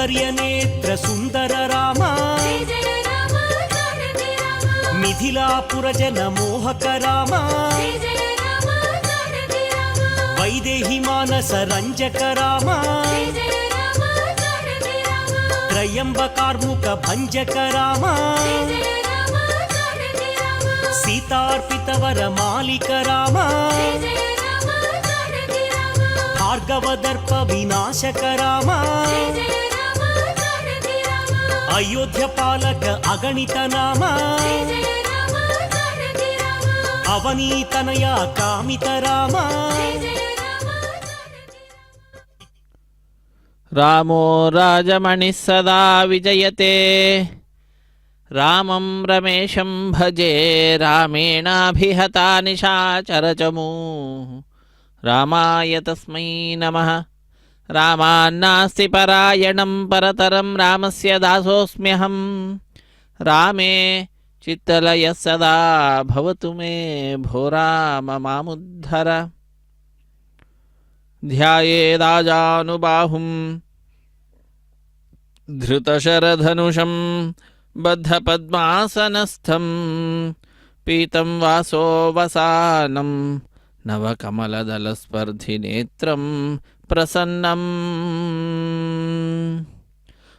ಸೌಂದರ್ಯ ನೇತ್ರ ಸುಂದರ ರಾಮ, ಮಿಥಿಲಾಪುರ ಜನ ಮೋಹಕ ರಾಮ, ವೈದೇಹಿ ಮಾನಸ ರಂಜಕ ರಾಮ, ತ್ರಯಂಬಕಾರ್ಮುಕ ಭಂಜಕ ರಾಮ, ಸೀತಾರ್ಪಿತವರ ಮಾಲಿಕ ರಾಮ, ಭಾರ್ಗವದರ್ಪ ವಿನಾಶಕ ರಾಮ, ಅಯೋಧ್ಯ ಪಾಲಕ ಅಗಣಿತ ನಾಮ, ಅವನೀತನಯ ಕಾಮಿತ ರಾಮ. ರಾಮೋ ರಾಜಮಣಿಃ ಸದಾ ವಿಜಯತೆ, ರಾಮಂ ರಮೇಶಂ ಭಜೆ, ರಾಮೇಣಾಭಿಹತಾ ನಿಶಾಚರಚಮೂಃ. ರಾಮಾಯ ತಸ್ಮೈ ನಮಃ. ರಾಮಾನ್ನಾಸ್ತಿ ಪರಾಯಣಂ ಪರತರಂ ರಾಮಸ್ಯ ದಾಸೋಸ್ಮ್ಯಹಂ. ರಾಮೇ ಚಿತ್ತಲಯಃ ಸದಾ ಭವತು ಮೇ ಭೋ ರಾಮ ಮಾಮುದ್ಧರ. ಧ್ಯಾಯೇದಾಜಾನುಬಾಹುಂ ಧೃತಶರಧನುಷಂ ಬದ್ಧಪದ್ಮಾಸನಸ್ಥಂ ಪೀತಂ ವಾಸೋ ವಸಾನಂ ನವಕಮಲದಲಸ್ಪರ್ಧಿನೇತ್ರಂ ಪ್ರಸನ್ನಂ.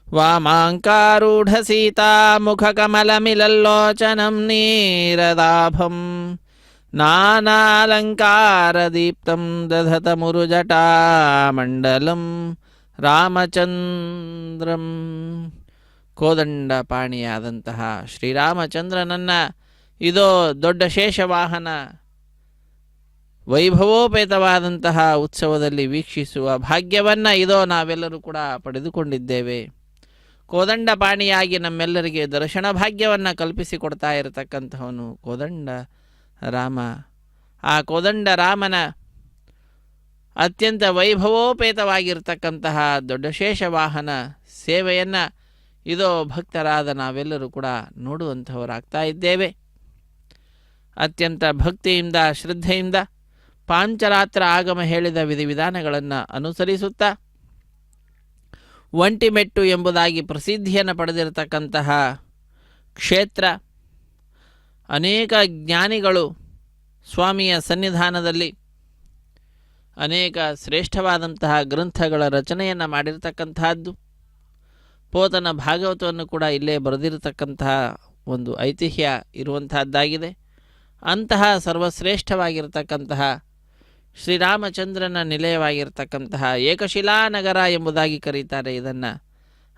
ವಾಮಾಂಕಾರೂಢಸೀತಾ ಮುಖಕಮಲಮಿಲಲ್ಲೋಚನಂ ನೀರದಾಭಂ ನಾನಾಲಂಕಾರದೀಪ್ತಂ ದಧತಮುರುಜಟಾಮಂಡಲಂ ರಾಮಚಂದ್ರಂ. ಕೋದಂಡಪಾಣಿಯಾದಂತಹ ಶ್ರೀರಾಮಚಂದ್ರನನ್ನ ಇದೋ ದೊಡ್ಡ ಶೇಷವಾಹನ ವೈಭವೋಪೇತವಾದಂತಹ ಉತ್ಸವದಲ್ಲಿ ವೀಕ್ಷಿಸುವ ಭಾಗ್ಯವನ್ನು ಇದೋ ನಾವೆಲ್ಲರೂ ಕೂಡ ಪಡೆದುಕೊಂಡಿದ್ದೇವೆ. ಕೋದಂಡಪಾಣಿಯಾಗಿ ನಮ್ಮೆಲ್ಲರಿಗೆ ದರ್ಶನ ಭಾಗ್ಯವನ್ನು ಕಲ್ಪಿಸಿಕೊಡ್ತಾ ಇರತಕ್ಕಂಥವನು ಕೋದಂಡ ರಾಮ. ಆ ಕೋದಂಡ ರಾಮನ ಅತ್ಯಂತ ವೈಭವೋಪೇತವಾಗಿರ್ತಕ್ಕಂತಹ ದೊಡ್ಡ ಶೇಷವಾಹನ ಸೇವೆಯನ್ನು ಇದೋ ಭಕ್ತರಾದ ನಾವೆಲ್ಲರೂ ಕೂಡ ನೋಡುವಂಥವರಾಗ್ತಾ ಇದ್ದೇವೆ. ಅತ್ಯಂತ ಭಕ್ತಿಯಿಂದ ಶ್ರದ್ಧೆಯಿಂದ ಪಾಂಚರಾತ್ರ ಆಗಮ ಹೇಳಿದ ವಿಧಿವಿಧಾನಗಳನ್ನು ಅನುಸರಿಸುತ್ತಾ ಒಂಟಿಮೆಟ್ಟು ಎಂಬುದಾಗಿ ಪ್ರಸಿದ್ಧಿಯನ್ನು ಪಡೆದಿರತಕ್ಕಂತಹ ಕ್ಷೇತ್ರ, ಅನೇಕ ಜ್ಞಾನಿಗಳು ಸ್ವಾಮಿಯ ಸನ್ನಿಧಾನದಲ್ಲಿ ಅನೇಕ ಶ್ರೇಷ್ಠವಾದಂತಹ ಗ್ರಂಥಗಳ ರಚನೆಯನ್ನು ಮಾಡಿರ್ತಕ್ಕಂತಹದ್ದು. ಪೋತನ ಭಾಗವತವನ್ನು ಕೂಡ ಇಲ್ಲೇ ಬರೆದಿರತಕ್ಕಂತಹ ಒಂದು ಐತಿಹ್ಯ ಇರುವಂತಹದ್ದಾಗಿದೆ. ಅಂತಹ ಸರ್ವಶ್ರೇಷ್ಠವಾಗಿರ್ತಕ್ಕಂತಹ ಶ್ರೀರಾಮಚಂದ್ರನ ನಿಲಯವಾಗಿರ್ತಕ್ಕಂತಹ ಏಕಶಿಲಾನಗರ ಎಂಬುದಾಗಿ ಕರೀತಾರೆ ಇದನ್ನು.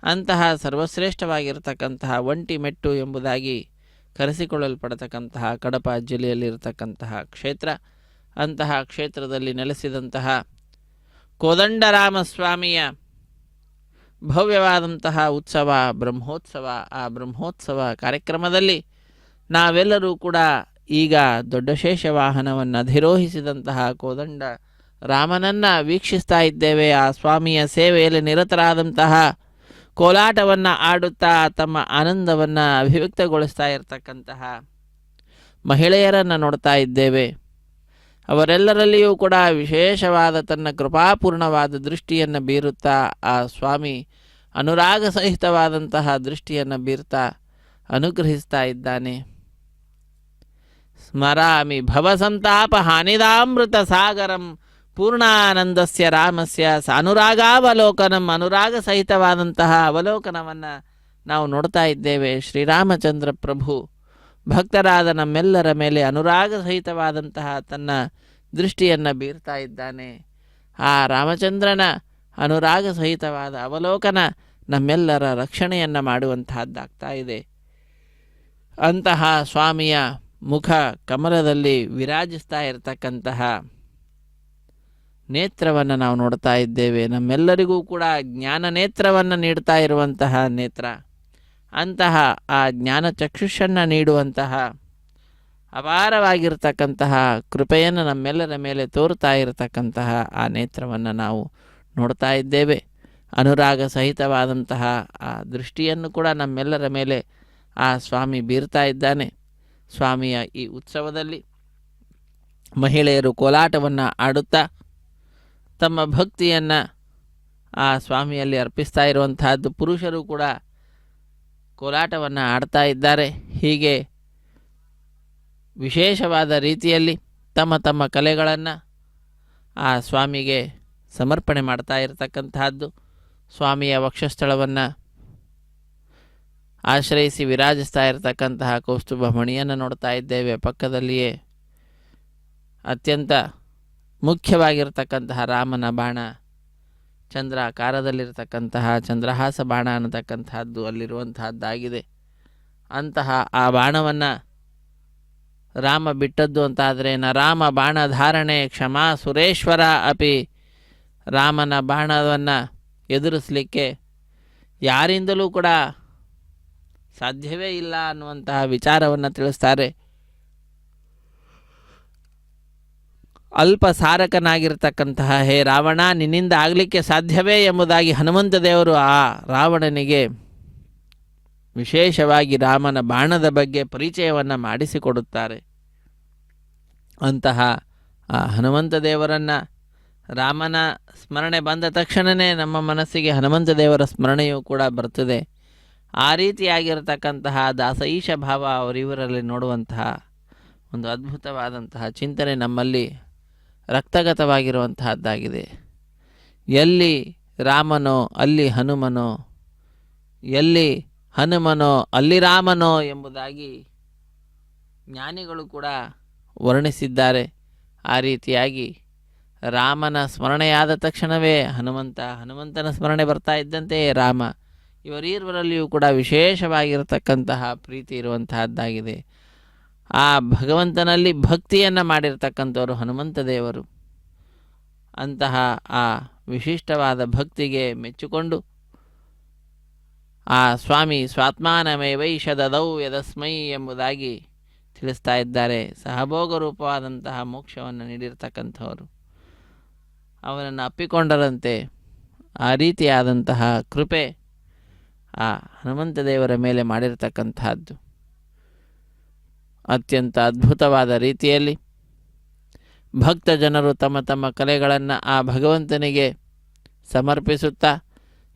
ಅಂತಹ ಸರ್ವಶ್ರೇಷ್ಠವಾಗಿರ್ತಕ್ಕಂತಹ ಒಂಟಿಮೆಟ್ಟು ಎಂಬುದಾಗಿ ಕರೆಸಿಕೊಳ್ಳಲ್ಪಡತಕ್ಕಂತಹ ಕಡಪ ಜಿಲ್ಲೆಯಲ್ಲಿರತಕ್ಕಂತಹ ಕ್ಷೇತ್ರ. ಅಂತಹ ಕ್ಷೇತ್ರದಲ್ಲಿ ನೆಲೆಸಿದಂತಹ ಕೋದಂಡರಾಮಸ್ವಾಮಿಯ ಭವ್ಯವಾದಂತಹ ಉತ್ಸವ ಬ್ರಹ್ಮೋತ್ಸವ. ಆ ಬ್ರಹ್ಮೋತ್ಸವ ಕಾರ್ಯಕ್ರಮದಲ್ಲಿ ನಾವೆಲ್ಲರೂ ಕೂಡ ಈಗ ದೊಡ್ಡ ಶೇಷವಾಹನವನ್ನು ಅಧಿರೋಹಿಸಿದಂತಹ ಕೋದಂಡ ರಾಮನನ್ನು ವೀಕ್ಷಿಸ್ತಾ ಇದ್ದೇವೆ. ಆ ಸ್ವಾಮಿಯ ಸೇವೆಯಲ್ಲಿ ನಿರತರಾದಂತಹ ಕೋಲಾಟವನ್ನು ಆಡುತ್ತಾ ತಮ್ಮ ಆನಂದವನ್ನು ಅಭಿವ್ಯಕ್ತಗೊಳಿಸ್ತಾ ಇರತಕ್ಕಂತಹ ಮಹಿಳೆಯರನ್ನು ನೋಡ್ತಾ ಇದ್ದೇವೆ. ಅವರೆಲ್ಲರಲ್ಲಿಯೂ ಕೂಡ ವಿಶೇಷವಾದ ತನ್ನ ಕೃಪಾಪೂರ್ಣವಾದ ದೃಷ್ಟಿಯನ್ನು ಬೀರುತ್ತಾ ಆ ಸ್ವಾಮಿ ಅನುರಾಗ ಸಹಿತವಾದಂತಹ ದೃಷ್ಟಿಯನ್ನು ಬೀರ್ತಾ ಅನುಗ್ರಹಿಸ್ತಾ ಇದ್ದಾನೆ. ಸ್ಮರಾಮಿ ಭವಸಂತಾಪ ಹಾನಿದಾಮೃತ ಸಾಗರಂ ಪೂರ್ಣಾನಂದಸ್ಯ ರಾಮಸ್ಯ ಸಾನುರಾಗಾವಲೋಕನಂ. ಅನುರಾಗ ಸಹಿತವಾದಂತಹ ಅವಲೋಕನವನ್ನು ನಾವು ನೋಡ್ತಾ ಇದ್ದೇವೆ. ಶ್ರೀರಾಮಚಂದ್ರ ಪ್ರಭು ಭಕ್ತರಾದ ನಮ್ಮೆಲ್ಲರ ಮೇಲೆ ಅನುರಾಗ ಸಹಿತವಾದಂತಹ ತನ್ನ ದೃಷ್ಟಿಯನ್ನು ಬೀರ್ತಾ ಇದ್ದಾನೆ. ಆ ರಾಮಚಂದ್ರನ ಅನುರಾಗ ಸಹಿತವಾದ ಅವಲೋಕನ ನಮ್ಮೆಲ್ಲರ ರಕ್ಷಣೆಯನ್ನು ಮಾಡುವಂತಹದ್ದಾಗ್ತಾ ಇದೆ. ಅಂತಹ ಸ್ವಾಮಿಯ ಮುಖ ಕಮಲದಲ್ಲಿ ವಿರಾಜಿಸ್ತಾ ಇರತಕ್ಕಂತಹ ನೇತ್ರವನ್ನು ನಾವು ನೋಡ್ತಾ ಇದ್ದೇವೆ. ನಮ್ಮೆಲ್ಲರಿಗೂ ಕೂಡ ಜ್ಞಾನ ನೇತ್ರವನ್ನು ನೀಡ್ತಾ ಇರುವಂತಹ ನೇತ್ರ. ಅಂತಹ ಆ ಜ್ಞಾನ ಚಕ್ಷುಷನ್ನು ನೀಡುವಂತಹ ಅಪಾರವಾಗಿರ್ತಕ್ಕಂತಹ ಕೃಪೆಯನ್ನು ನಮ್ಮೆಲ್ಲರ ಮೇಲೆ ತೋರ್ತಾ ಇರತಕ್ಕಂತಹ ಆ ನೇತ್ರವನ್ನು ನಾವು ನೋಡ್ತಾ ಇದ್ದೇವೆ. ಅನುರಾಗ ಸಹಿತವಾದಂತಹ ಆ ದೃಷ್ಟಿಯನ್ನು ಕೂಡ ನಮ್ಮೆಲ್ಲರ ಮೇಲೆ ಆ ಸ್ವಾಮಿ ಬೀರ್ತಾ ಇದ್ದಾನೆ. ಸ್ವಾಮಿಯ ಈ ಉತ್ಸವದಲ್ಲಿ ಮಹಿಳೆಯರು ಕೋಲಾಟವನ್ನು ಆಡುತ್ತಾ ತಮ್ಮ ಭಕ್ತಿಯನ್ನು ಆ ಸ್ವಾಮಿಯಲ್ಲಿ ಅರ್ಪಿಸ್ತಾ ಇರುವಂತಹದ್ದು. ಪುರುಷರು ಕೂಡ ಕೋಲಾಟವನ್ನು ಆಡ್ತಾ ಇದ್ದಾರೆ. ಹೀಗೆ ವಿಶೇಷವಾದ ರೀತಿಯಲ್ಲಿ ತಮ್ಮ ತಮ್ಮ ಕಲೆಗಳನ್ನು ಆ ಸ್ವಾಮಿಗೆ ಸಮರ್ಪಣೆ ಮಾಡ್ತಾ ಇರತಕ್ಕಂತಹದ್ದು. ಸ್ವಾಮಿಯ ವಕ್ಷಸ್ಥಳವನ್ನು ಆಶ್ರಯಿಸಿ ವಿರಾಜಿಸ್ತಾ ಇರತಕ್ಕಂತಹ ಕೌಸ್ತುಭ ಮಣಿಯನ್ನು ನೋಡ್ತಾ ಇದ್ದೇವೆ. ಪಕ್ಕದಲ್ಲಿಯೇ ಅತ್ಯಂತ ಮುಖ್ಯವಾಗಿರ್ತಕ್ಕಂತಹ ರಾಮನ ಬಾಣ, ಚಂದ್ರಾಕಾರದಲ್ಲಿರ್ತಕ್ಕಂತಹ ಚಂದ್ರಹಾಸ ಬಾಣ ಅನ್ನತಕ್ಕಂತಹದ್ದು ಅಲ್ಲಿರುವಂತಹದ್ದಾಗಿದೆ. ಅಂತಹ ಆ ಬಾಣವನ್ನು ರಾಮ ಬಿಟ್ಟದ್ದು ಅಂತಾದರೆ ನ ರಾಮ ಬಾಣಧಾರಣೆ ಕ್ಷಮಾ ಸುರೇಶ್ವರ ಅಪಿ, ರಾಮನ ಬಾಣವನ್ನು ಎದುರಿಸಲಿಕ್ಕೆ ಯಾರಿಂದಲೂ ಕೂಡ ಸಾಧ್ಯವೇ ಇಲ್ಲ ಅನ್ನುವಂತಹ ವಿಚಾರವನ್ನು ತಿಳಿಸ್ತಾರೆ. ಅಲ್ಪ ಸಾರಕನಾಗಿರ್ತಕ್ಕಂತಹ ಹೇ ರಾವಣ, ನಿನ್ನಿಂದ ಆಗಲಿಕ್ಕೆ ಸಾಧ್ಯವೇ ಎಂಬುದಾಗಿ ಹನುಮಂತ ದೇವರು ಆ ರಾವಣನಿಗೆ ವಿಶೇಷವಾಗಿ ರಾಮನ ಬಾಣದ ಬಗ್ಗೆ ಪರಿಚಯವನ್ನು ಮಾಡಿಸಿಕೊಡುತ್ತಾರೆ. ಅಂತಹ ಆ ಹನುಮಂತ ದೇವರನ್ನು, ರಾಮನ ಸ್ಮರಣೆ ಬಂದ ತಕ್ಷಣವೇ ನಮ್ಮ ಮನಸ್ಸಿಗೆ ಹನುಮಂತ ದೇವರ ಸ್ಮರಣೆಯೂ ಕೂಡ ಬರ್ತದೆ. ಆ ರೀತಿಯಾಗಿರತಕ್ಕಂತಹ ದಾಸೈಷ ಭಾವ ಅವರಿವರಲ್ಲಿ ನೋಡುವಂತಹ ಒಂದು ಅದ್ಭುತವಾದಂತಹ ಚಿಂತನೆ ನಮ್ಮಲ್ಲಿ ರಕ್ತಗತವಾಗಿರುವಂತಹದ್ದಾಗಿದೆ. ಎಲ್ಲಿ ರಾಮನೋ ಅಲ್ಲಿ ಹನುಮನೋ, ಎಲ್ಲಿ ಹನುಮನೋ ಅಲ್ಲಿ ರಾಮನೋ ಎಂಬುದಾಗಿ ಜ್ಞಾನಿಗಳು ಕೂಡ ವರ್ಣಿಸಿದ್ದಾರೆ. ಆ ರೀತಿಯಾಗಿ ರಾಮನ ಸ್ಮರಣೆಯಾದ ತಕ್ಷಣವೇ ಹನುಮಂತನ ಸ್ಮರಣೆ ಬರ್ತಾ ಇದ್ದಂತೆಯೇ ರಾಮ, ಇವರೀರ್ವರಲ್ಲಿಯೂ ಕೂಡ ವಿಶೇಷವಾಗಿರತಕ್ಕಂತಹ ಪ್ರೀತಿ ಇರುವಂತಹದ್ದಾಗಿದೆ. ಆ ಭಗವಂತನಲ್ಲಿ ಭಕ್ತಿಯನ್ನು ಮಾಡಿರ್ತಕ್ಕಂಥವರು ಹನುಮಂತ ದೇವರು. ಅಂತಹ ಆ ವಿಶಿಷ್ಟವಾದ ಭಕ್ತಿಗೆ ಮೆಚ್ಚಿಕೊಂಡು ಆ ಸ್ವಾಮಿ ಸ್ವಾತ್ಮಾನಮೇವೈಷ ದದೌ ಯದಸ್ಮೈ ಎಂಬುದಾಗಿ ತಿಳಿಸ್ತಾ ಇದ್ದಾರೆ. ಸಹಭೋಗ ರೂಪವಾದಂತಹ ಮೋಕ್ಷವನ್ನು ನೀಡಿರ್ತಕ್ಕಂಥವರು, ಅವನನ್ನು ಅಪ್ಪಿಕೊಂಡರಂತೆ ಆ ರೀತಿಯಾದಂತಹ ಕೃಪೆ ಆ ಹನುಮಂತ ದೇವರ ಮೇಲೆ ಮಾಡಿರ್ತಕ್ಕಂತಹದ್ದು. ಅತ್ಯಂತ ಅದ್ಭುತವಾದ ರೀತಿಯಲ್ಲಿ ಭಕ್ತ ಜನರು ತಮ್ಮ ತಮ್ಮ ಕಲೆಗಳನ್ನು ಆ ಭಗವಂತನಿಗೆ ಸಮರ್ಪಿಸುತ್ತಾ,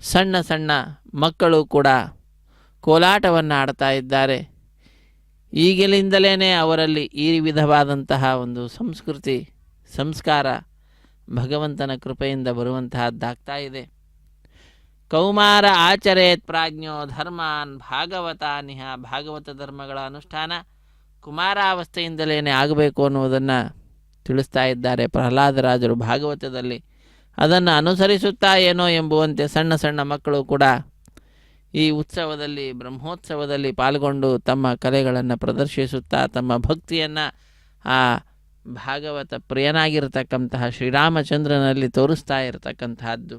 ಸಣ್ಣ ಸಣ್ಣ ಮಕ್ಕಳು ಕೂಡ ಕೋಲಾಟವನ್ನು ಆಡ್ತಾ ಇದ್ದಾರೆ. ಈಗಲಿಂದಲೇ ಅವರಲ್ಲಿ ಈ ವಿಧವಾದಂತಹ ಒಂದು ಸಂಸ್ಕೃತಿ ಸಂಸ್ಕಾರ ಭಗವಂತನ ಕೃಪೆಯಿಂದ ಬರುವಂತಹದ್ದಾಗ್ತಾ ಇದೆ. ಕೌಮಾರ ಆಚರೇತ್ ಪ್ರಾಜ್ಞೋ ಧರ್ಮಾನ್ ಭಾಗವತಾನಿಹ, ಭಾಗವತ ಧರ್ಮಗಳ ಅನುಷ್ಠಾನ ಕುಮಾರಾವಸ್ಥೆಯಿಂದಲೇ ಆಗಬೇಕು ಅನ್ನುವುದನ್ನು ತಿಳಿಸ್ತಾ ಇದ್ದಾರೆ ಪ್ರಹ್ಲಾದರಾಜರು ಭಾಗವತದಲ್ಲಿ. ಅದನ್ನು ಅನುಸರಿಸುತ್ತಾ ಏನೋ ಎಂಬುವಂತೆ ಸಣ್ಣ ಸಣ್ಣ ಮಕ್ಕಳು ಕೂಡ ಈ ಉತ್ಸವದಲ್ಲಿ, ಬ್ರಹ್ಮೋತ್ಸವದಲ್ಲಿ ಪಾಲ್ಗೊಂಡು ತಮ್ಮ ಕಲೆಗಳನ್ನು ಪ್ರದರ್ಶಿಸುತ್ತಾ ತಮ್ಮ ಭಕ್ತಿಯನ್ನು ಆ ಭಾಗವತ ಪ್ರಿಯನಾಗಿರತಕ್ಕಂತಹ ಶ್ರೀರಾಮಚಂದ್ರನಲ್ಲಿ ತೋರಿಸ್ತಾ ಇರತಕ್ಕಂತಹದ್ದು.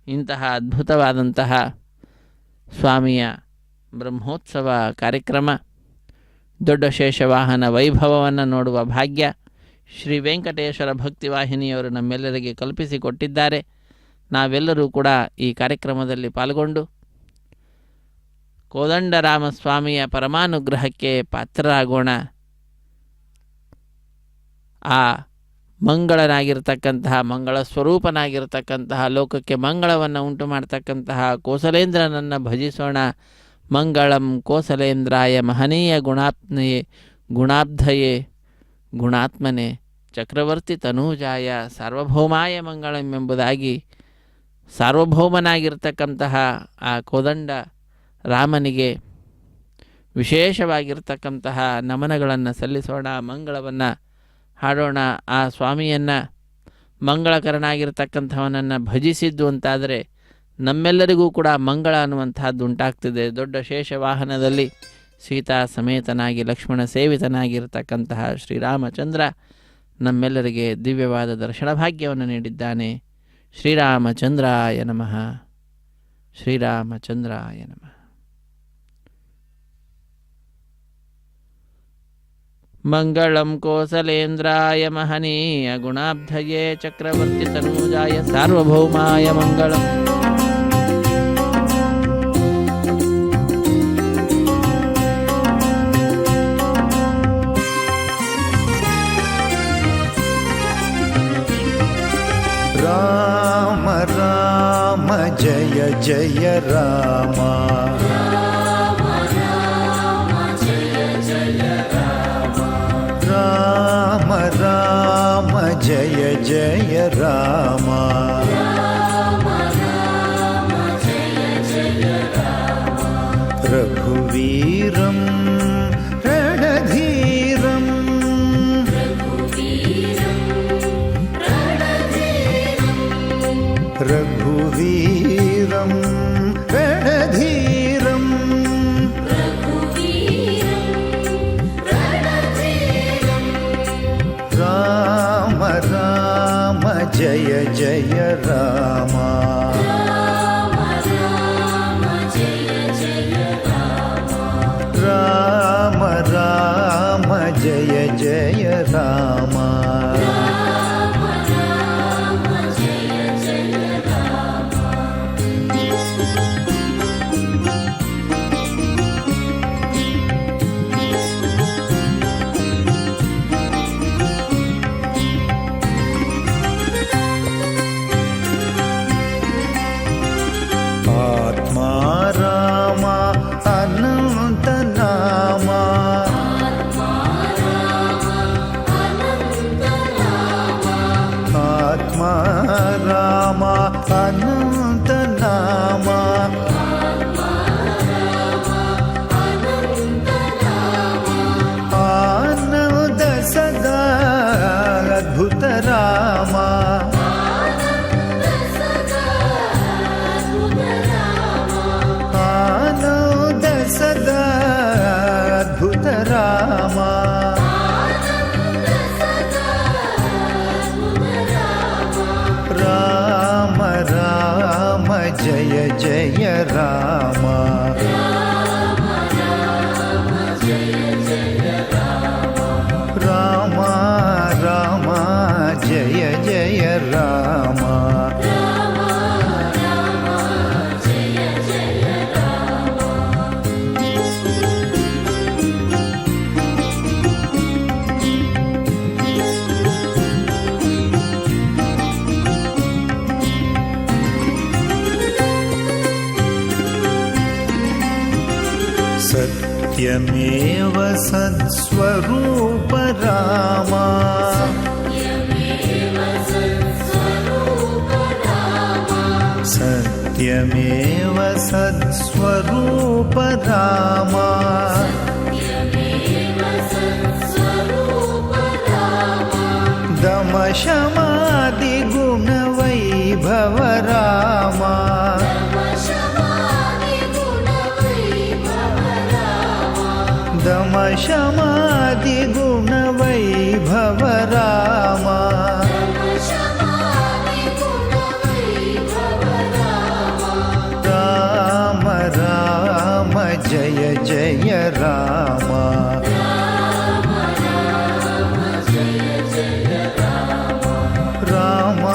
ಇಂತಹ ಅದ್ಭುತವಾದಂತಹ ಸ್ವಾಮಿಯ ಬ್ರಹ್ಮೋತ್ಸವ ಕಾರ್ಯಕ್ರಮ, ದೊಡ್ಡ ಶೇಷವಾಹನ ವೈಭವವನ್ನು ನೋಡುವ ಭಾಗ್ಯ ಶ್ರೀ ವೆಂಕಟೇಶ್ವರ ಭಕ್ತಿವಾಹಿನಿಯವರು ನಮ್ಮೆಲ್ಲರಿಗೆ ಕಲ್ಪಿಸಿಕೊಟ್ಟಿದ್ದಾರೆ. ನಾವೆಲ್ಲರೂ ಕೂಡ ಈ ಕಾರ್ಯಕ್ರಮದಲ್ಲಿ ಪಾಲ್ಗೊಂಡು ಕೋದಂಡರಾಮಸ್ವಾಮಿಯ ಪರಮಾನುಗ್ರಹಕ್ಕೆ ಪಾತ್ರರಾಗೋಣ. ಆ ಮಂಗಳನಾಗಿರ್ತಕ್ಕಂತಹ, ಮಂಗಳ ಸ್ವರೂಪನಾಗಿರ್ತಕ್ಕಂತಹ, ಲೋಕಕ್ಕೆ ಮಂಗಳವನ್ನು ಉಂಟು ಮಾಡ್ತಕ್ಕಂತಹ ಕೋಸಲೇಂದ್ರನನ್ನು ಭಜಿಸೋಣ. ಮಂಗಳಂ ಕೋಸಲೇಂದ್ರಾಯ ಮಹನೀಯ ಗುಣಾಬ್ಧಯೇ ಗುಣಾತ್ಮನೆ ಚಕ್ರವರ್ತಿ ತನೂಜಾಯ ಸಾರ್ವಭೌಮಾಯ ಮಂಗಳಂ ಎಂಬುದಾಗಿ ಸಾರ್ವಭೌಮನಾಗಿರ್ತಕ್ಕಂತಹ ಆ ಕೋದಂಡ ರಾಮನಿಗೆ ವಿಶೇಷವಾಗಿರ್ತಕ್ಕಂತಹ ನಮನಗಳನ್ನು ಸಲ್ಲಿಸೋಣ, ಮಂಗಳವನ್ನು ಹಾಡೋಣ. ಆ ಸ್ವಾಮಿಯನ್ನು, ಮಂಗಳಕರನಾಗಿರ್ತಕ್ಕಂಥವನನ್ನು ಭಜಿಸಿದ್ದು ಅಂತಾದರೆ ನಮ್ಮೆಲ್ಲರಿಗೂ ಕೂಡ ಮಂಗಳ ಅನ್ನುವಂತಹದ್ದು ಉಂಟಾಗ್ತದೆ. ದೊಡ್ಡ ಶೇಷವಾಹನದಲ್ಲಿ ಸೀತಾ ಸಮೇತನಾಗಿ ಲಕ್ಷ್ಮಣ ಸೇವಿತನಾಗಿರ್ತಕ್ಕಂತಹ ಶ್ರೀರಾಮಚಂದ್ರ ನಮ್ಮೆಲ್ಲರಿಗೆ ದಿವ್ಯವಾದ ದರ್ಶನ ಭಾಗ್ಯವನ್ನು ನೀಡಿದ್ದಾನೆ. ಶ್ರೀರಾಮಚಂದ್ರಾಯ ನಮಃ. ಶ್ರೀರಾಮಚಂದ್ರಾಯ ನಮಃ. ಮಂಗಳಂ ಕೋಸಲೇಂದ್ರಾಯ ಮಹನೀಯ ಗುಣಾಬ್ಧಯೇ ಚಕ್ರವರ್ತಿ ತನೂಜಾಯ ಸಾರ್ವಭೌಮಾಯ ಮಂಗಳಂ. ರಾಮ ರಾಮ जय राम राम राम जय जय राम रघुवीरं रणधीरं रघुवीरं रणधीरं राम राम जय जय राम राम राम जय जय राम आत्मा राम अनंत नामा आत्मा राम अनंत नामा आनंद सदा अद्भुत रामा आनंद सदा अद्भुत रामा राम राम जय जय राम राम राम जय जय राम सत्यमेव सत्स्वरूप रामा सत्यमेव सत्स्वरूप रामा दमशमादि गुण वैभव रामा दमशमादि गुण वैभव रामा राम राम जय जय राम राम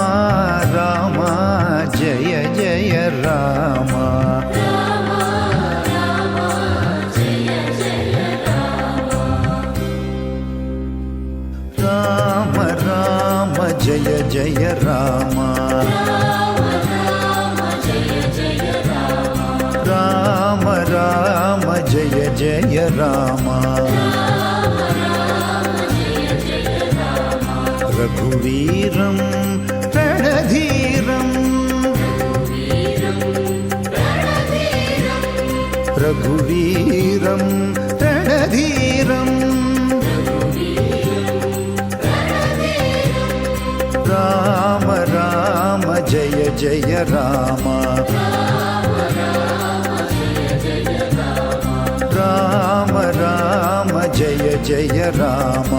राम जय जय राम राम राम जय जय राम राम राम जय जय राम रघुवीरं रणधीरं रघुवीरं रणधीरं राम राम जय जय राम राम राम जय जय राम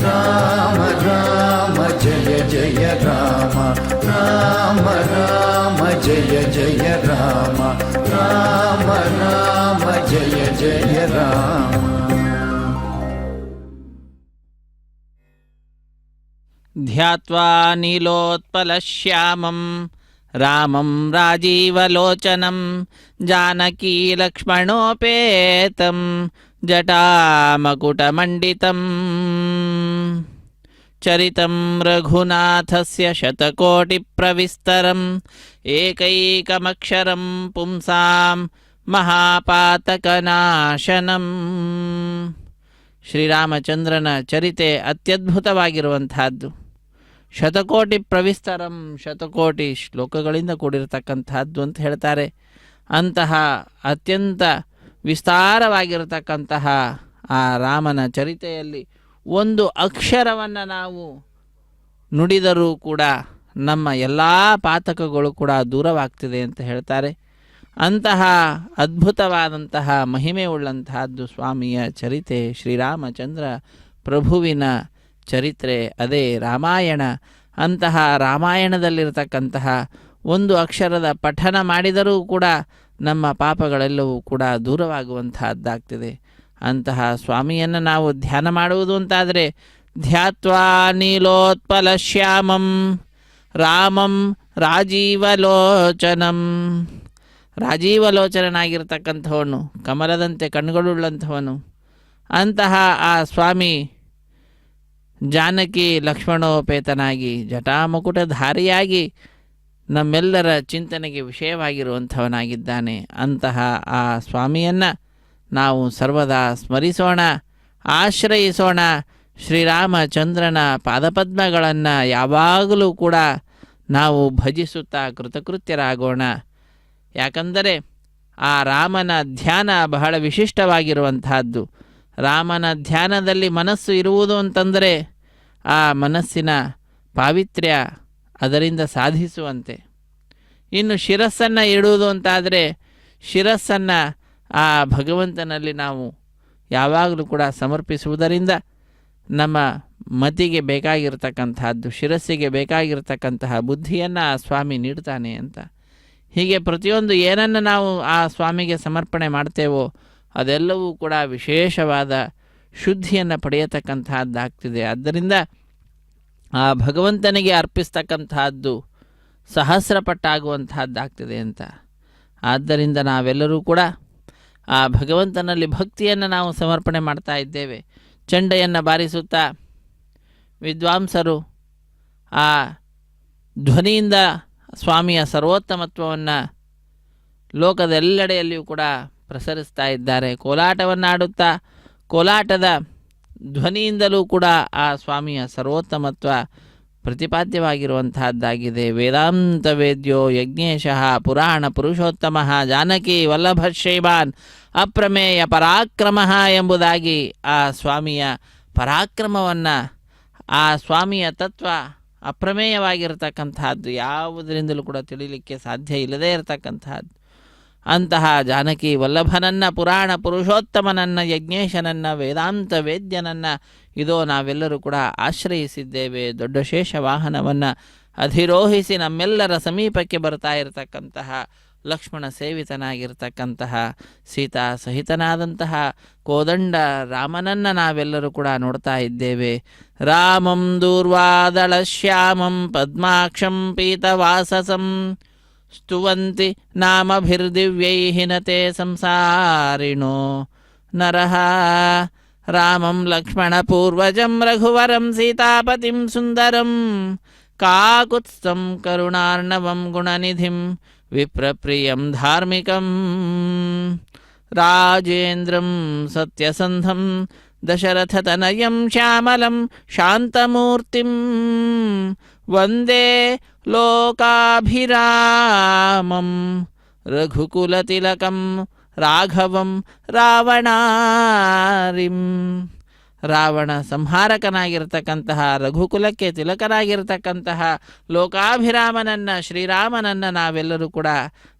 राम राम जय जय राम राम राम जय जय राम राम राम जय जय राम ध्यात्वा नीलोत्पलश्यामं रामं राजीवलोचनं जानकीलक्ष्मणोपेतं जटामकुटमण्डितं ಚರಿತಂ ರಘುನಾಥಸ್ಯ ಶತಕೋಟಿಪ್ರವಿಸ್ತರಂ ಏಕೈಕಮಕ್ಷರಂ ಪುಂಸಾಂ ಮಹಾಪಾತಕನಾಶನಂ. ಶ್ರೀರಾಮಚಂದ್ರನ ಚರಿತೆ ಅತ್ಯದ್ಭುತವಾಗಿರುವಂತಹದ್ದು. ಶತಕೋಟಿ ಪ್ರವಿಸ್ತರಂ, ಶತಕೋಟಿ ಶ್ಲೋಕಗಳಿಂದ ಕೂಡಿರತಕ್ಕಂತಹದ್ದು ಅಂತ ಹೇಳ್ತಾರೆ. ಅಂತಹ ಅತ್ಯಂತ ವಿಸ್ತಾರವಾಗಿರತಕ್ಕಂತಹ ಆ ರಾಮನ ಚರಿತೆಯಲ್ಲಿ ಒಂದು ಅಕ್ಷರವನ್ನು ನಾವು ನುಡಿದರೂ ಕೂಡ ನಮ್ಮ ಎಲ್ಲ ಪಾತಕಗಳು ಕೂಡ ದೂರವಾಗ್ತಿದೆ ಅಂತ ಹೇಳ್ತಾರೆ. ಅಂತಹ ಅದ್ಭುತವಾದಂತಹ ಮಹಿಮೆ ಉಳ್ಳಂತಹದ್ದು ಸ್ವಾಮಿಯ ಚರಿತೆ, ಶ್ರೀರಾಮಚಂದ್ರ ಪ್ರಭುವಿನ ಚರಿತ್ರೆ, ಅದೇ ರಾಮಾಯಣ. ಅಂತಹ ರಾಮಾಯಣದಲ್ಲಿರತಕ್ಕಂತಹ ಒಂದು ಅಕ್ಷರದ ಪಠನ ಮಾಡಿದರೂ ಕೂಡ ನಮ್ಮ ಪಾಪಗಳೆಲ್ಲವೂ ಕೂಡ ದೂರವಾಗುವಂತಹದ್ದಾಗ್ತಿದೆ. ಅಂತಹ ಸ್ವಾಮಿಯನ್ನು ನಾವು ಧ್ಯಾನ ಮಾಡುವುದು ಅಂತಾದರೆ ಧ್ಯಾತ್ವಾ ನೀಲೋತ್ಪಲ ಶ್ಯಾಮಂ ರಾಮಂ ರಾಜೀವಲೋಚನಂ. ರಾಜೀವಲೋಚನನಾಗಿರ್ತಕ್ಕಂಥವನು, ಕಮಲದಂತೆ ಕಣ್ಣುಗಳುಳ್ಳಂಥವನು. ಅಂತಹ ಆ ಸ್ವಾಮಿ ಜಾನಕಿ ಲಕ್ಷ್ಮಣೋಪೇತನಾಗಿ ಜಟಾಮುಕುಟಧಾರಿಯಾಗಿ ನಮ್ಮೆಲ್ಲರ ಚಿಂತನೆಗೆ ವಿಷಯವಾಗಿರುವಂಥವನಾಗಿದ್ದಾನೆ. ಅಂತಹ ಆ ಸ್ವಾಮಿಯನ್ನು ನಾವು ಸರ್ವದಾ ಸ್ಮರಿಸೋಣ, ಆಶ್ರಯಿಸೋಣ. ಶ್ರೀರಾಮಚಂದ್ರನ ಪಾದಪದ್ಮಗಳನ್ನು ಯಾವಾಗಲೂ ಕೂಡ ನಾವು ಭಜಿಸುತ್ತಾ ಕೃತಕೃತ್ಯರಾಗೋಣ. ಯಾಕಂದರೆ ಆ ರಾಮನ ಧ್ಯಾನ ಬಹಳ ವಿಶಿಷ್ಟವಾಗಿರುವಂತಹದ್ದು. ರಾಮನ ಧ್ಯಾನದಲ್ಲಿ ಮನಸ್ಸು ಇರುವುದು ಅಂತಂದರೆ ಆ ಮನಸ್ಸಿನ ಪಾವಿತ್ರ್ಯ ಅದರಿಂದ ಸಾಧಿಸುವಂತೆ. ಇನ್ನು ಶಿರಸ್ಸನ್ನು ಇಡುವುದು ಅಂತಾದರೆ ಶಿರಸ್ಸನ್ನು ಆ ಭಗವಂತನಲ್ಲಿ ನಾವು ಯಾವಾಗಲೂ ಕೂಡ ಸಮರ್ಪಿಸುವುದರಿಂದ ನಮ್ಮ ಮತಿಗೆ ಬೇಕಾಗಿರ್ತಕ್ಕಂತಹದ್ದು, ಶಿರಸ್ಸಿಗೆ ಬೇಕಾಗಿರ್ತಕ್ಕಂತಹ ಬುದ್ಧಿಯನ್ನು ಆ ಸ್ವಾಮಿ ನೀಡ್ತಾನೆ ಅಂತ. ಹೀಗೆ ಪ್ರತಿಯೊಂದು ಏನನ್ನು ನಾವು ಆ ಸ್ವಾಮಿಗೆ ಸಮರ್ಪಣೆ ಮಾಡ್ತೇವೋ ಅದೆಲ್ಲವೂ ಕೂಡ ವಿಶೇಷವಾದ ಶುದ್ಧಿಯನ್ನು ಪಡೆಯತಕ್ಕಂತಹದ್ದಾಗ್ತಿದೆ. ಆದ್ದರಿಂದ ಆ ಭಗವಂತನಿಗೆ ಅರ್ಪಿಸ್ತಕ್ಕಂತಹದ್ದು ಸಹಸ್ರಪಟ್ಟಾಗುವಂತಹದ್ದಾಗ್ತಿದೆ ಅಂತ. ಆದ್ದರಿಂದ ನಾವೆಲ್ಲರೂ ಕೂಡ ಆ ಭಗವಂತನಲ್ಲಿ ಭಕ್ತಿಯನ್ನು ನಾವು ಸಮರ್ಪಣೆ ಮಾಡ್ತಾ ಇದ್ದೇವೆ. ಚಂಡೆಯನ್ನು ಬಾರಿಸುತ್ತಾ ವಿದ್ವಾಂಸರು ಆ ಧ್ವನಿಯಿಂದ ಸ್ವಾಮಿಯ ಸರ್ವೋತ್ತಮತ್ವವನ್ನು ಲೋಕದೆಲ್ಲೆಡೆಯಲ್ಲಿಯೂ ಕೂಡ ಪ್ರಸರಿಸ್ತಾ ಇದ್ದಾರೆ. ಕೋಲಾಟವನ್ನು ಆಡುತ್ತಾ ಕೋಲಾಟದ ಧ್ವನಿಯಿಂದಲೂ ಕೂಡ ಆ ಸ್ವಾಮಿಯ ಸರ್ವೋತ್ತಮತ್ವ ಪ್ರತಿಪಾದ್ಯವಾಗಿರುವಂತಹದ್ದಾಗಿದೆ. ವೇದಾಂತ ವೇದ್ಯೋ ಯಜ್ಞೇಶಃ ಪುರಾಣ ಪುರುಷೋತ್ತಮ ಜಾನಕಿ ವಲ್ಲಭ ಶ್ರೀಮಾನ್ ಅಪ್ರಮೇಯ ಪರಾಕ್ರಮ ಎಂಬುದಾಗಿ ಆ ಸ್ವಾಮಿಯ ಪರಾಕ್ರಮವನ್ನು, ಆ ಸ್ವಾಮಿಯ ತತ್ವ ಅಪ್ರಮೇಯವಾಗಿರತಕ್ಕಂತಹದ್ದು, ಯಾವುದರಿಂದಲೂ ಕೂಡ ತಿಳಿಲಿಕ್ಕೆ ಸಾಧ್ಯ ಇಲ್ಲದೇ ಇರತಕ್ಕಂತಹದ್ದು. ಅಂತಹ ಜಾನಕಿ ವಲ್ಲಭನನ್ನು, ಪುರಾಣ ಪುರುಷೋತ್ತಮನನ್ನು, ಯಜ್ಞೇಶನನ್ನು, ವೇದಾಂತ ವೇದ್ಯನನ್ನು ಇದೋ ನಾವೆಲ್ಲರೂ ಕೂಡ ಆಶ್ರಯಿಸಿದ್ದೇವೆ. ದೊಡ್ಡ ಶೇಷ ವಾಹನವನ್ನು ಅಧಿರೋಹಿಸಿ ನಮ್ಮೆಲ್ಲರ ಸಮೀಪಕ್ಕೆ ಬರ್ತಾ ಇರತಕ್ಕಂತಹ ಲಕ್ಷ್ಮಣ ಸೇವಿತನಾಗಿರ್ತಕ್ಕಂತಹ ಸೀತಾ ಸಹಿತನಾದಂತಹ ಕೋದಂಡ ರಾಮನನ್ನು ನಾವೆಲ್ಲರೂ ಕೂಡ ನೋಡ್ತಾ ಇದ್ದೇವೆ. ರಾಮಂ ದೂರ್ವಾದಳ ಶ್ಯಾಮಂ ಪದ್ಮಾಕ್ಷಂ ಪೀತವಾಸಸಂ ಸ್ತುವಂತಿ ನಾಮಭಿರ್ದಿವ್ಯೈಃ ನತೆ ಸಂಸಾರಿಣೋ ನರಃ. ರಾಮಂ ಲಕ್ಷ್ಮಣಪೂರ್ವಜಂ ರಘುವರಂ ಸೀತಾಪತಿಂ ಸುಂದರಂ ಕಾಕುತ್ಸ್ಥಂ ಕರುಣಾರ್ಣವಂ ಗುಣನಿಧಿಂ ವಿಪ್ರಪ್ರಿಯಂ ಧಾರ್ಮಿಕಂ ರಾಜೇಂದ್ರಂ ಸತ್ಯಸಂಧಂ ದಶರಥತನಯಂ ಶ್ಯಾಮಲಂ ಶಾಂತಮೂರ್ತಿಂ ವಂದೇ ಲೋಕಾಭಿರಾಮಂ ರಘುಕುಲತಿಲಕಂ ರಾಘವಂ ರಾವಣಾರಿಂ. ರಾವಣ ಸಂಹಾರಕನಾಗಿರ್ತಕ್ಕಂತಹ, ರಘುಕುಲಕ್ಕೆ ತಿಲಕನಾಗಿರ್ತಕ್ಕಂತಹ ಲೋಕಾಭಿರಾಮನನ್ನು, ಶ್ರೀರಾಮನನ್ನು ನಾವೆಲ್ಲರೂ ಕೂಡ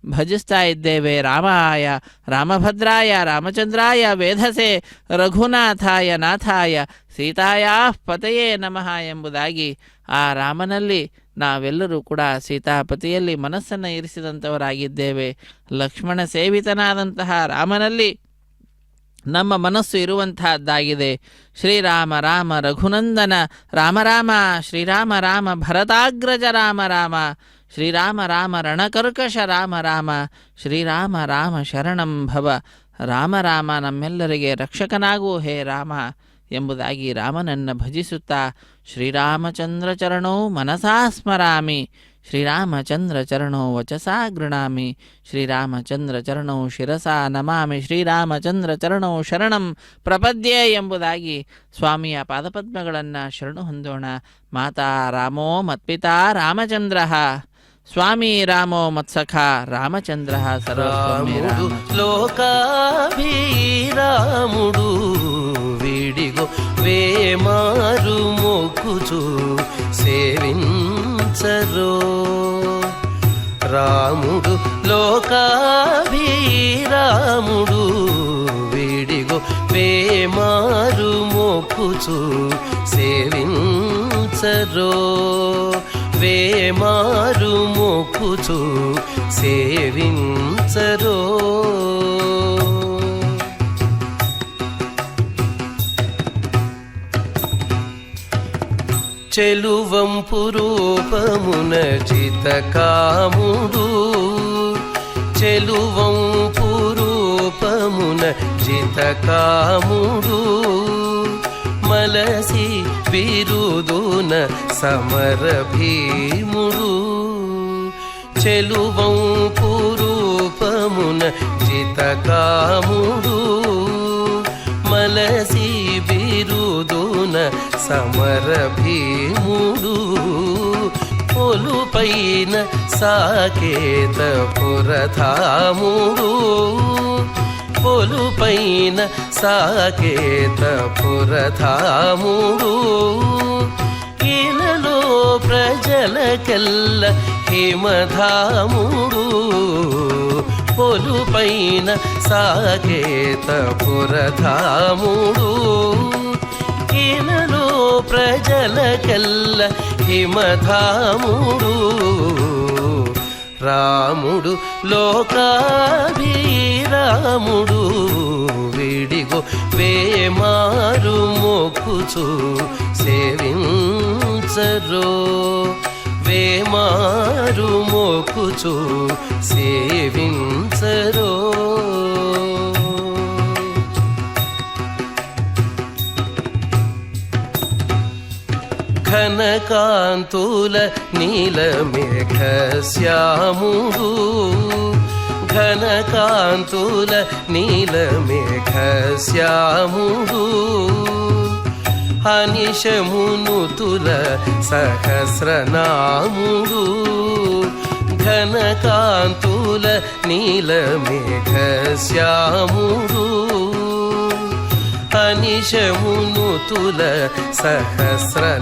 ಭಜಿಸ್ತಾ ಇದ್ದೇವೆ. ರಾಮಾಯ ರಾಮಭದ್ರಾಯ ರಾಮಚಂದ್ರಾಯ ವೇಧಸೆ ರಘುನಾಥಾಯ ನಾಥಾಯ ಸೀತಾಯ ಪತಯೇ ನಮಃ ಎಂಬುದಾಗಿ ಆ ರಾಮನಲ್ಲಿ ನಾವೆಲ್ಲರೂ ಕೂಡ ಸೀತಾಪತಿಯಲ್ಲಿ ಮನಸ್ಸನ್ನು ಇರಿಸಿದಂಥವರಾಗಿದ್ದೇವೆ. ಲಕ್ಷ್ಮಣ ಸೇವಿತನಾದಂತಹ ರಾಮನಲ್ಲಿ ನಮ್ಮ ಮನಸ್ಸು ಇರುವಂತಹದ್ದಾಗಿದೆ. ಶ್ರೀರಾಮ ರಾಮ ರಘುನಂದನ ರಾಮ ರಾಮ, ಶ್ರೀರಾಮ ರಾಮ ಭರತಾಗ್ರಜ ರಾಮ ರಾಮ, ಶ್ರೀರಾಮ ರಾಮ ರಣಕರ್ಕಶ ರಾಮ ರಾಮ, ಶ್ರೀರಾಮ ರಾಮ ಶರಣಂ ಭವ ರಾಮ ರಾಮ, ನಮ್ಮೆಲ್ಲರಿಗೆ ರಕ್ಷಕನಾಗು ಹೇ ರಾಮ ಎಂಬುದಾಗಿ ರಾಮನನ್ನು ಭಜಿಸುತ್ತಾ ಶ್ರೀರಾಮಚಂದ್ರಚರಣೋ ಮನಸಾ ಸ್ಮರಾಮಿ, ಶ್ರೀರಾಮಚಂದ್ರಚರಣೋ ವಚಸಾ ಗೃಣಾಮಿ, ಶ್ರೀರಾಮಚಂದ್ರಚರಣೋ ಶಿರಸಾ ನಮಾಮಿ, ಶ್ರೀರಾಮಚಂದ್ರಚರಣೋ ಶರಣಂ ಪ್ರಪದ್ಯೆ ಎಂಬುದಾಗಿ ಸ್ವಾಮಿಯ ಪಾದಪದ್ಮಗಳನ್ನು ಶರಣು ಹೊಂದೋಣ. ಮಾತಾ ರಾಮೋ ಮತ್ಪಿತಾ ರಾಮಚಂದ್ರ, ಸ್ವಾಮಿ ರಾಮೋ ಮತ್ಸಖ ರಾಮಚಂದ್ರ, రాముడు లోకాభిరాముడు వీడిగో వేమారు మొక్కుచు సేవించరో. రాముడు లోకాభిరాముడు వీడిగో వేమారు మొక్కుచు సేవించరో, వేమారు మొక్కుచు సేవించరో. చెలువంపు రూపమున జితకాముడు, చెలువంపు రూపమున జితకాముడు, మలసి బిరుదున సమర భీముడు. చెలువంపు రూపమున జితకాముడు, మలసి బిరుదున సమర భీముడు. పొలుపైన సాకేత పురధాముడు, పొలుపైన సాకేత పురధాముడు. ఇలలో ప్రజలకెల్ల హిమధాముడు, పొలుపైన సాకేత పురధాముడు. ఇలలో ప్రజలకెల్ల హిమధాముడు. రాముడు లోకాభిరాముడు వీడిగో వేమారు మొక్కుచు సేవించరో, వేమారు మొక్కుచు సేవించరో. ఘనకాంతుల నీలమేఘ శ్యాముడు, ఘనకాంతుల నీలమేఘ శ్యాముడు. అనిశమునుతుల సహస్రనాముడు, ఘనకాంతుల నీలమేఘ శ్యాముడు. అనిశమునుతుల సహస్రనాముడు,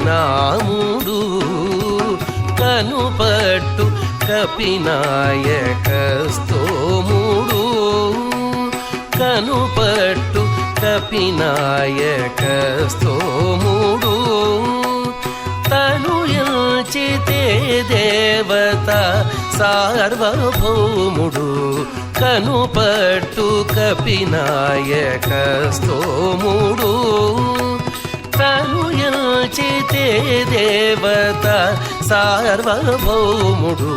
కనుపట్టు కపినాయక స్తోముడు, కనుపట్టు కపినాయక స్తోముడు. తను ఎంచితే దేవత సార్వభౌముడు, కనుపట్టు కపినాయక స్తోముడు. తను ఎంచితే దేవత సార్వభౌముడు.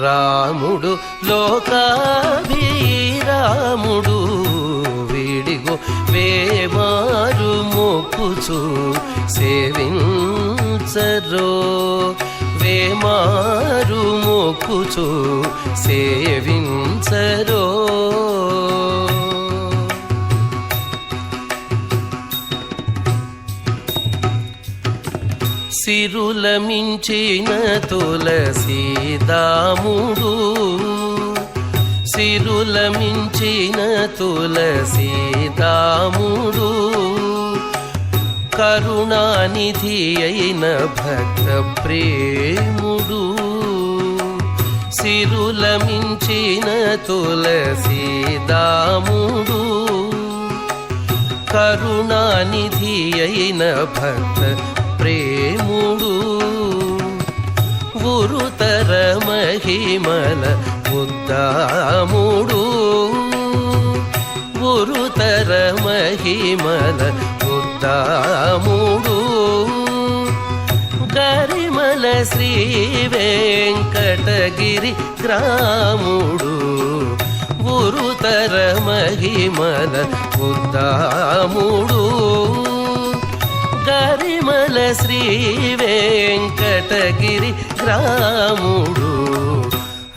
రాముడు లోకాభిరాముడు వీడిగో వేమారు మొక్కుచు సేవించరో, వేమారు మొక్కుచు సేవించరో. సిరుల మించిన తులసీదాముడు, సిరుల మించిన తులసీదాముడు. కరుణానిధి అయిన భక్త ప్రేముడు, సిరుల మించిన తులసీదాముడు. కరుణానిధి అయిన భక్త ప్రేముడు. గురుతర మహిమల ఉద్దాముడు, గురుతర మహిమల ఉద్దాముడు. గరిమల శ్రీ వెంకటగిరి గ్రాముడు, గురుతర మహిమల ఉద్దాముడు. పరిమళ శ్రీ వెంకటగిరి రాముడు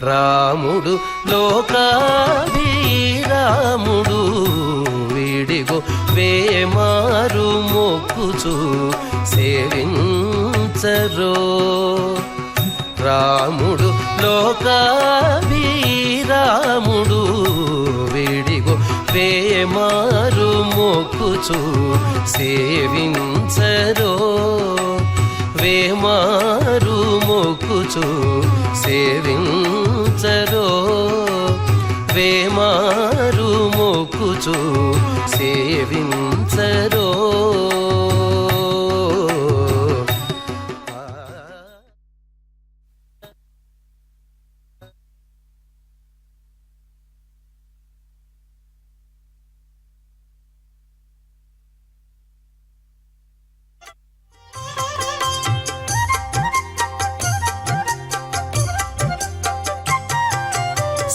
రాముడు లోకాభిరాముడు విడిగో వేమారు మొక్కుచు సేవించరో రాముడు లోకాభిరాముడు విడిగో వేమారు మొక్కుచు సేవించరో వేమారు మొక్కుచు సేవించరో వేమారు మొక్కుచు సేవించరో.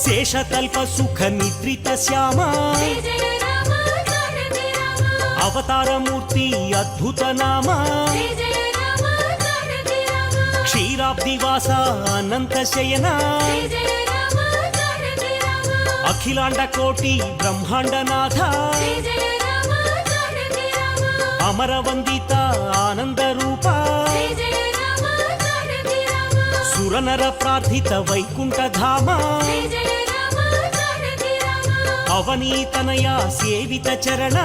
శేషతల్ప సుఖ నిద్రిత శ్యామ అవతారమూర్తి అద్భుత నామ క్షీరాబ్దివాస అనంత శయన అఖిలాండ కోటి బ్రహ్మాండనాథ అమరవందిత ఆనంద రూప సురనర ప్రార్థిత వైకుంఠధామ అవనీతనయ సేవిత చరణ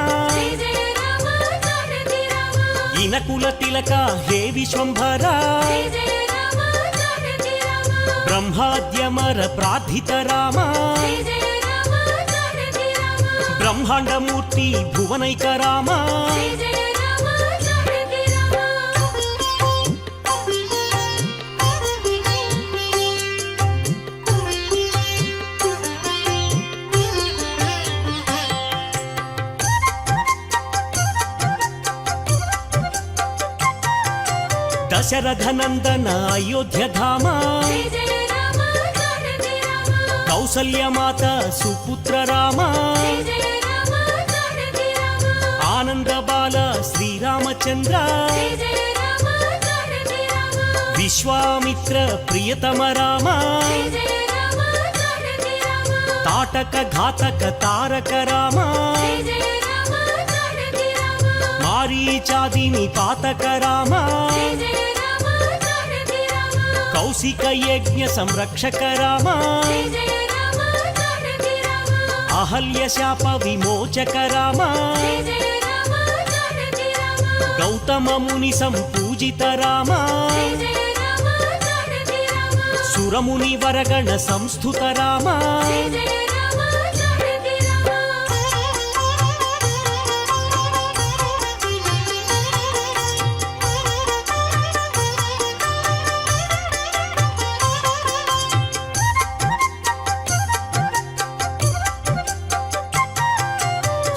ఇనకుల తిలక హే విశ్వంభర బ్రహ్మాద్యమర ప్రార్థిత రామ బ్రహ్మాండమూర్తి భువనైక రామ దశరథ నందన అయోధ్యధామ కౌసల్యమాత సుపుత్ర రామ ఆనంద బాల శ్రీరామచంద్ర విశ్వామిత్ర ప్రియతమ రామ తాటక ఘాతక తారక రామ మారీచాదిని పాతక రామ కౌశిక యజ్ఞ సంరక్షక రామ అహల్య శాప విమోచక రామ గౌతమ ముని సంపూజిత రామ సురముని వరగణ సంస్థుత రామ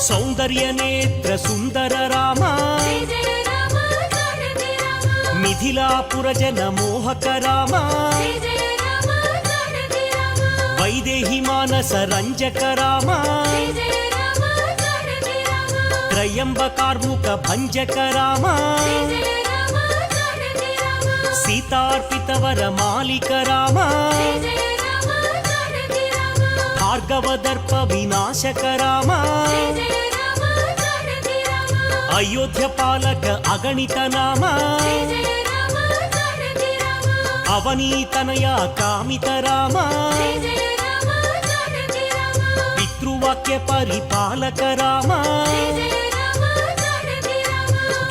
సౌందర్య నేత్ర సుందర రామ మిథిలాపుర జన మోహక రామ వైదేహి మానస రంజక రామ త్రయంబకార్ముక భంజక రామ సీతార్పిత వర మాలిక రామ భార్గవదర్ప వినాశక రామ అయోధ్య పాలక అగణిత నామ అవనీతనయ కామిత రామ పితృవాక్య పరిపాలక రామ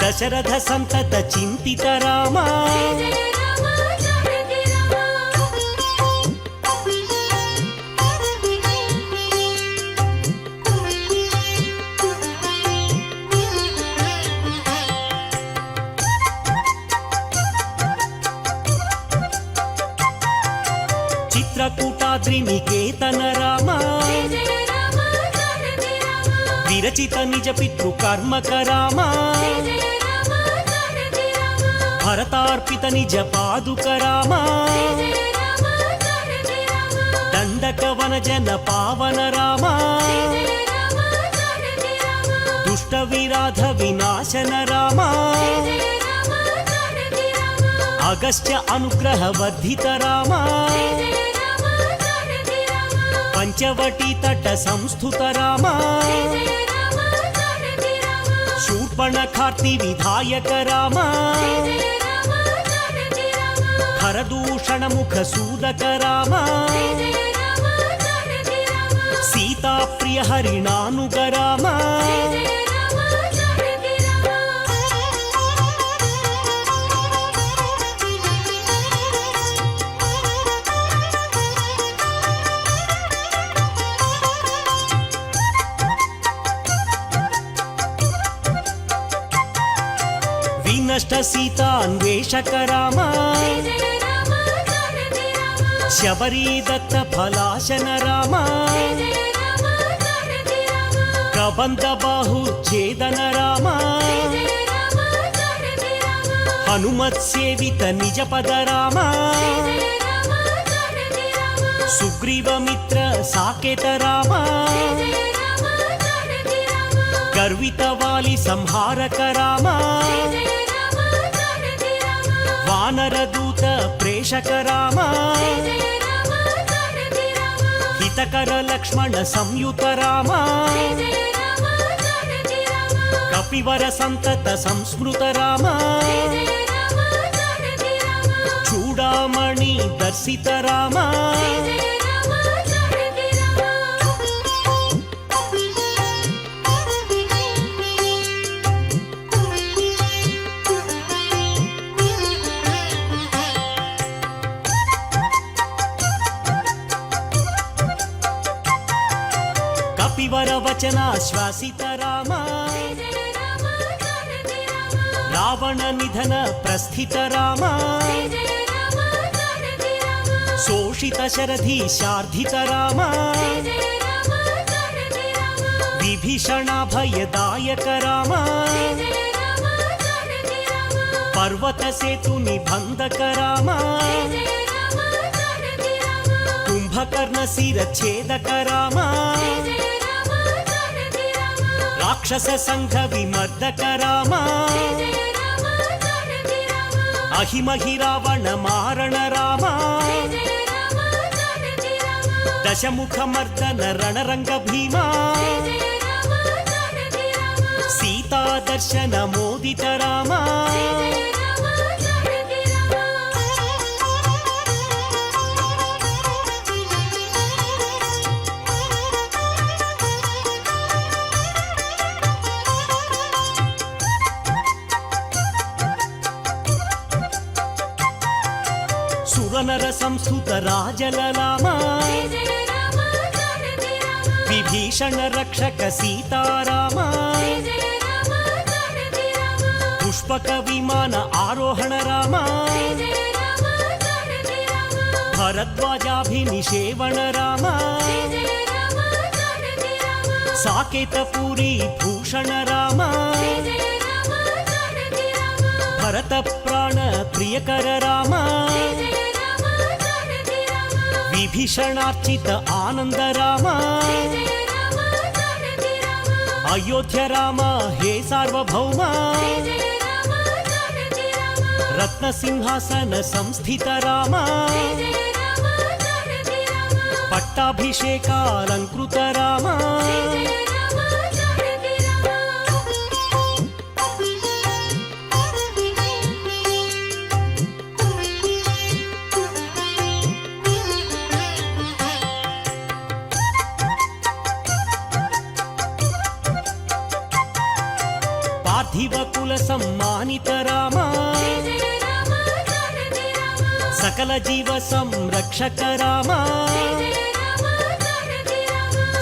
దశరథ సంతత చింతిత రామ చిత్రకూటాద్రి నికేతన రామ విరచిత నిజ పితృ కర్మక రామ భరతార్పిత నిజ పాదుక రామ దండక వన జన పావన రామ దుష్ట ವಿರಾಧ ವಿನಾಶನ ರಾಮ ಅಗಸ್ತ್ಯ ಅನುಗ್ರಹ ವರ್ಧಿತ ರಾಮ ಪಂಚವಟಿ ತಟ ಸಂಸ್ಥುತ ರಾಮ ಶೂರ್ಪಣಖಾರ್ತಿ ವಿಧಾಯಕ ರಾಮ ಹರದೂಷಣ ಮುಖ ಸೂದಕ ರಾಮ ಸೀತಾ ಪ್ರಿಯ ಹರಿಣಾನುಗ ರಾಮ ವಿನಷ್ಟ ಸೀತಾ ಅನ್ವೇಷಕ ರಾಮ ಶಬರಿ ದತ್ತ ಫಲಾಶನ ರಾಮ ಕಬಂಧ ಬಾಹು ಛೇದನ ರಾಮ ಹನುಮತ್ ಸೇವಿತ ನಿಜ ಪದ ರಾಮ ಸುಗ್ರೀವ ಮಿತ್ರ ಸಾಕೇತ ರಾಮ ಗರ್ವಿತ ವಾಲಿ ಸಂಹಾರಕ ರಾಮ ವಾನರ ದೂತ ಪ್ರೇಷಕ ರಾಮ ಹಿತಕರ ಲಕ್ಷ್ಮಣ ಸಂಯುತ ರಾಮ ಕಪಿವರ ಸಂತತ ಸಂಸ್ಮೃತ ರಾಮ ಚೂಡಾಮಣಿ ದರ್ಶಿತ ರಾಮ ಕಪಿವರ ವಚನ ಶ್ವಾಸಿತ ರಾಮ ರಾವಣ ನಿಧನ ಪ್ರಸ್ಥಿತ ರಾಮ ಶೋಷಿತ ಶರಧಿ ಶಾರ್ಧಿತ ರಾಮ ವಿಭೀಷಣ ಭಯದಾಯಕ ರಾಮ ಪರ್ವತ ಸೇತು ನಿಬಂಧಕ ರಾಮ ಕುಂಭಕರ್ಣ ಶಿರಚ್ಛೇದಕ ರಾಮ ರಾಕ್ಷಸ ಸಂಘ ವಿಮರ್ದಕ ರಾಮ ಅಹಿಮಹಿ ರಾವಣ ಮಾರಣ ರಾಮ ದಶಮುಖ ಮರ್ದನ ರಣರಂಗ ಭೀಮ ಸೀತಾ ದರ್ಶನ ಮೋದಿತ ರಾಮ ಸುರನರ ಸಂಸ್ಕೃತ ರಾಜಲಲಾಮ ವಿಭೀಷಣ ರಕ್ಷಕ ಸೀತಾರಾಮ ಪುಷ್ಪಕ ವಿಮಾನ ಆರೋಹಣ ರಾಮ ಭರದ್ವಾಜಾಭಿನಿಷೇವಣ ರಾಮ ಸಾಕೇತಪುರಿ ಭೂಷಣ ರಾಮ ಭರತ ಪ್ರಾಣ ಪ್ರಿಯಕರ ರಾಮ ವಿಭೀಷಣಾರ್ಚಿತ ಆನಂದ ರಾಮ ಅಯೋಧ್ಯ ರಾಮ ಹೇ ಸಾರ್ವಭೌಮ ರತ್ನ ಸಿಂಹಾಸನ ಸಂಸ್ಥಿತ ರಾಮ ಪಟ್ಟಾಭಿಷೇಕಾಲಂಕೃತ ರಾಮ ಪಾರ್ಥಿವ ಕುಲ ಸಮ್ಮಾನಿತ ರಾಮ ಸಕಲ ಜೀವ ಸಂರಕ್ಷಕ ರಾಮ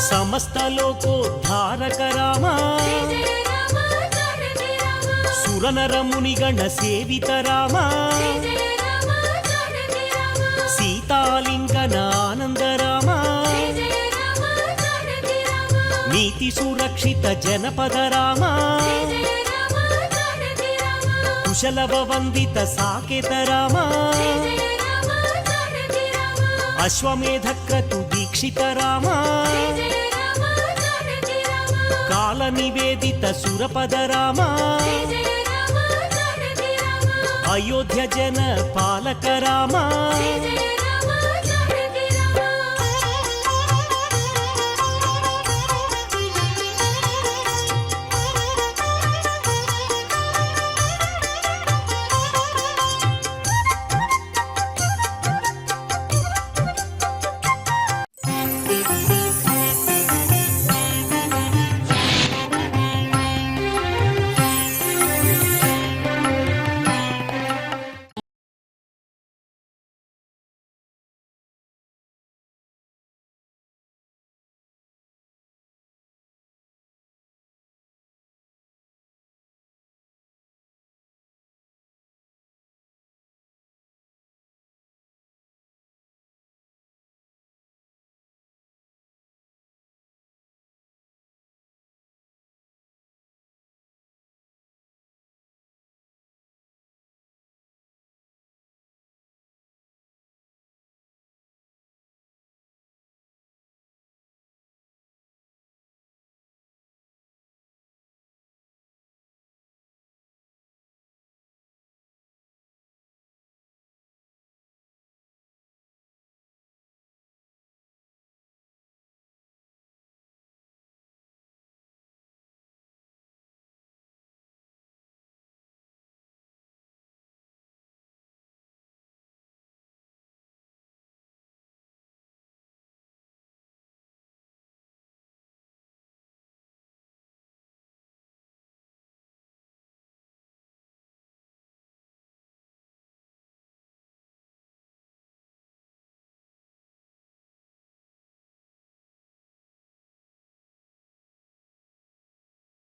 ಸಮಸ್ತ ಲೋಕೋದ್ಧಾರಕ ರಾಮ ಸುರನರ ಮುನಿಗಣ ಸೇವಿತ ರಾಮ ಸೀತಾಲಿಂಗನ ಆನಂದ ರಾಮ ನೀತಿ ಸುರಕ್ಷಿತ ಜನಪದ ರಾಮ ಕುಶಲವ ವಂದಿತ ಸಾಕೇತ ರಾಮ ಅಶ್ವಮೇಧ ಕ್ರತು ದೀಕ್ಷಿತ ರಾಮ ಕಾಲ కాల నివేదిత సురపద రామ అయోధ్య జన పాలక రామ